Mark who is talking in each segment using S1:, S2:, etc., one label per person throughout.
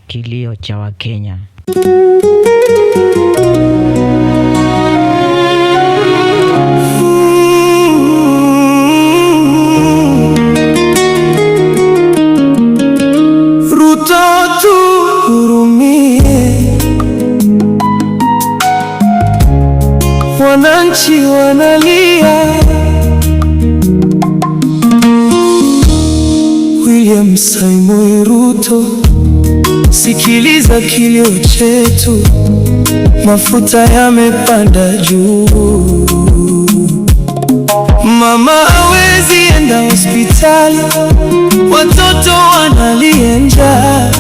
S1: kilio cha Wakenya.
S2: Ruto tuhurumie, wananchi wanalia. William Samoei Ruto, sikiliza kilio chetu, mafuta yamepanda juu. Mama hawezi enda hospitali, watoto wanalia njaa,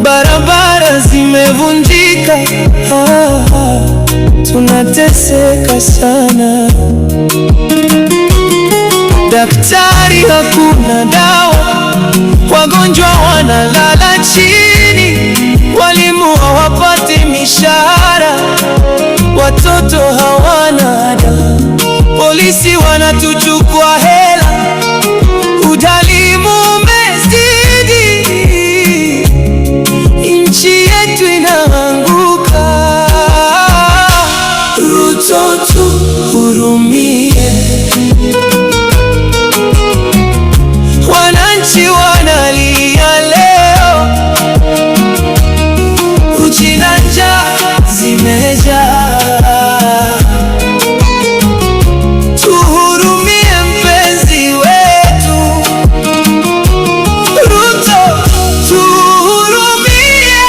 S2: barabara zimevunjika, tunateseka sana. Daktari hakuna dawa, wagonjwa wanalala chini, walimu hawapati mishahara, watoto hawana ada, polisi wanatuchukua hela, udhalimu umezidi, nchi yetu inaanguka. Ruto tuhurumie, wananchi wanalia leo, uchi na njaa zimejaa. Tuhurumie mpenzi wetu Ruto, tuhurumie,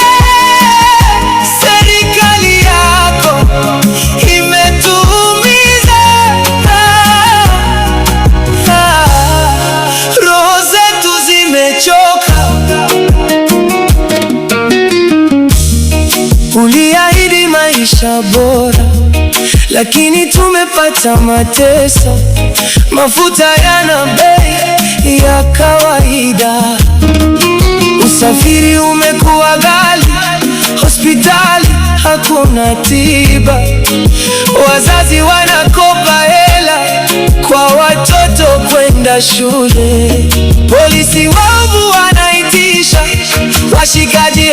S2: serikali yako imetuumiza, roho zetu zimechoka. Uliahidi maisha bora, lakini tumepata mateso. Mafuta yana bei ya kawaida, usafiri umekuwa ghali, hospitali hakuna tiba, wazazi wanakopa hela kwa watoto kwenda shule, polisi waovu wanaitisha washikaji